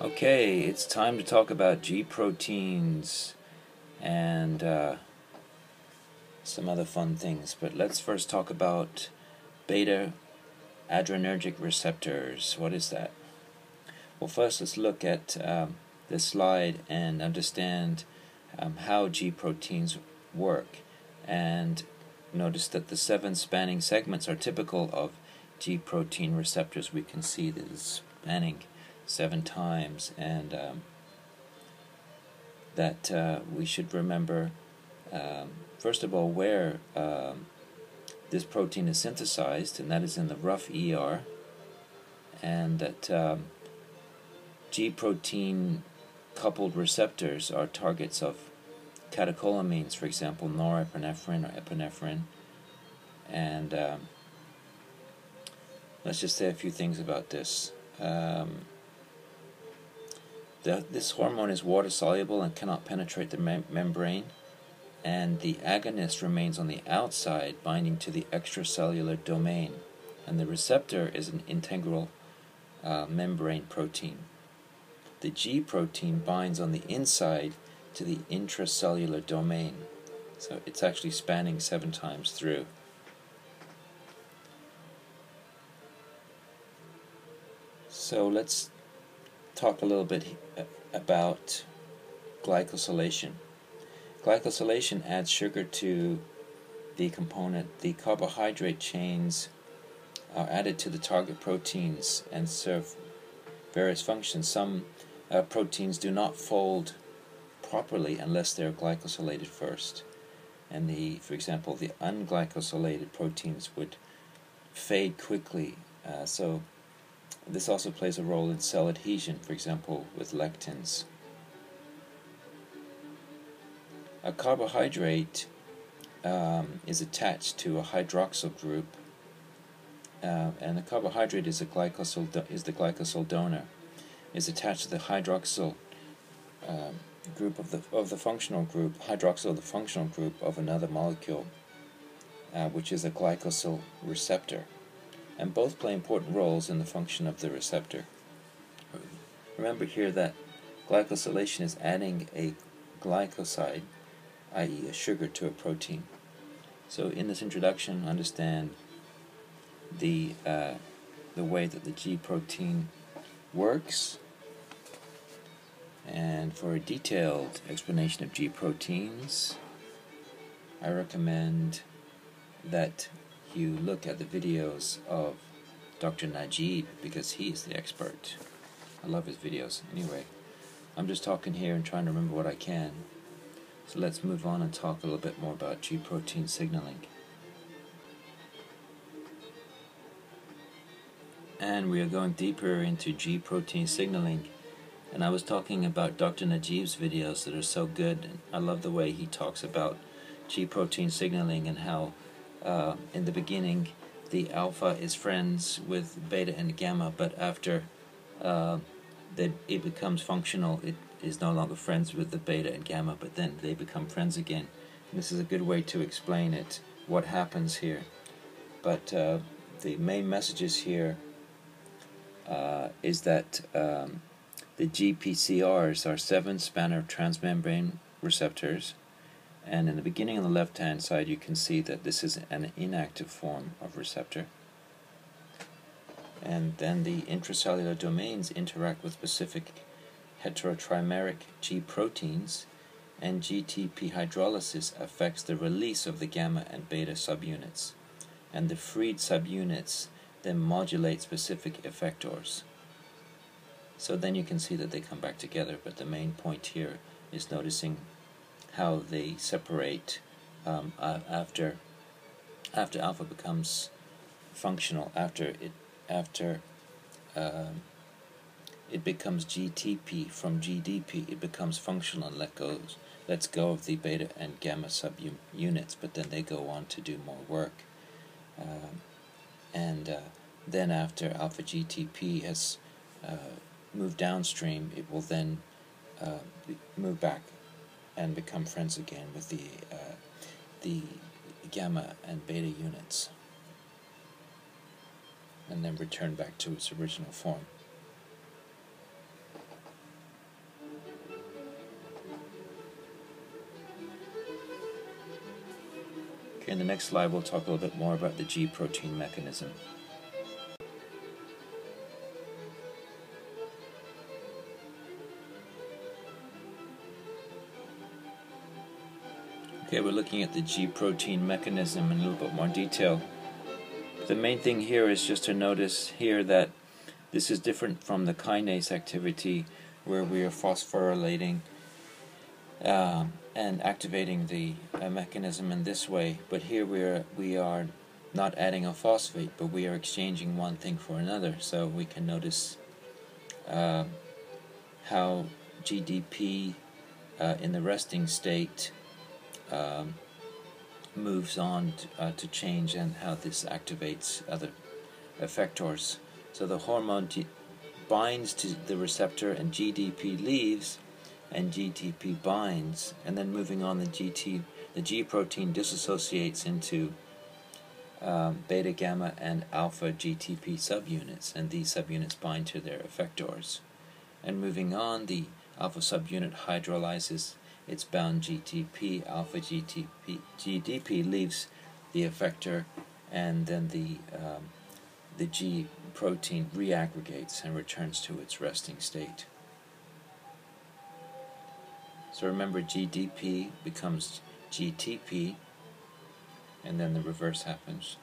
Okay, it's time to talk about G proteins and some other fun things, but let's first talk about beta adrenergic receptors. What is that? Well, first let's look at this slide and understand how G proteins work, and notice that the 7 spanning segments are typical of G protein receptors. We can see that it's spanning 7 times, and that we should remember first of all where this protein is synthesized, and that is in the rough ER, and that G protein coupled receptors are targets of catecholamines, for example norepinephrine or epinephrine. And let's just say a few things about this. This hormone is water soluble and cannot penetrate the membrane, and the agonist remains on the outside, binding to the extracellular domain, and the receptor is an integral membrane protein. The G protein binds on the inside to the intracellular domain, so it's actually spanning 7 times through. So let's talk a little bit about glycosylation. Glycosylation adds sugar to the component. The carbohydrate chains are added to the target proteins and serve various functions. Some proteins do not fold properly unless they're glycosylated first, and for example, the unglycosylated proteins would fade quickly. So this also plays a role in cell adhesion, for example, with lectins. A carbohydrate is attached to a hydroxyl group, and the carbohydrate is the glycosyl donor. Is attached to the hydroxyl group of the functional group, hydroxyl of the functional group of another molecule, which is a glycosyl receptor. And both play important roles in the function of the receptor. Remember here that glycosylation is adding a glycoside, i.e. a sugar, to a protein. So in this introduction, understand the way that the G protein works. And for a detailed explanation of G proteins, I recommend that you look at the videos of Dr. Najib, because he is the expert. I love his videos. Anyway, I'm just talking here and trying to remember what I can. So let's move on and talk a little bit more about G protein signaling. And we are going deeper into G protein signaling. And I was talking about Dr. Najib's videos that are so good. I love the way he talks about G protein signaling and how in the beginning the alpha is friends with beta and gamma, but after it becomes functional, it is no longer friends with the beta and gamma, but then they become friends again. And this is a good way to explain it, what happens here. But the main messages here is that the GPCRs are 7 spanner transmembrane receptors, and in the beginning on the left hand side you can see that this is an inactive form of receptor. And then the intracellular domains interact with specific heterotrimeric G proteins, and GTP hydrolysis affects the release of the gamma and beta subunits, and the freed subunits then modulate specific effectors. So then you can see that they come back together, but the main point here is noticing how they separate after alpha becomes functional, after it becomes GTP from GDP, it becomes functional and lets go of the beta and gamma subunits, but then they go on to do more work. Then after alpha GTP has moved downstream, it will then move back and become friends again with the gamma and beta units, and then return back to its original form. Okay, in the next slide we'll talk a little bit more about the G protein mechanism. Okay, we're looking at the G protein mechanism in a little bit more detail. The main thing here is just to notice here that this is different from the kinase activity where we are phosphorylating and activating the mechanism in this way, but here we are not adding a phosphate, but we are exchanging one thing for another. So we can notice how GDP in the resting state moves on to change, and how this activates other effectors. So the hormone binds to the receptor and GDP leaves, and GTP binds, and then moving on, the G protein dissociates into beta, gamma, and alpha GTP subunits, and these subunits bind to their effectors. And moving on, the alpha subunit hydrolyzes its bound GTP, alpha GDP leaves the effector, and then the G protein reaggregates and returns to its resting state. So remember, GDP becomes GTP, and then the reverse happens.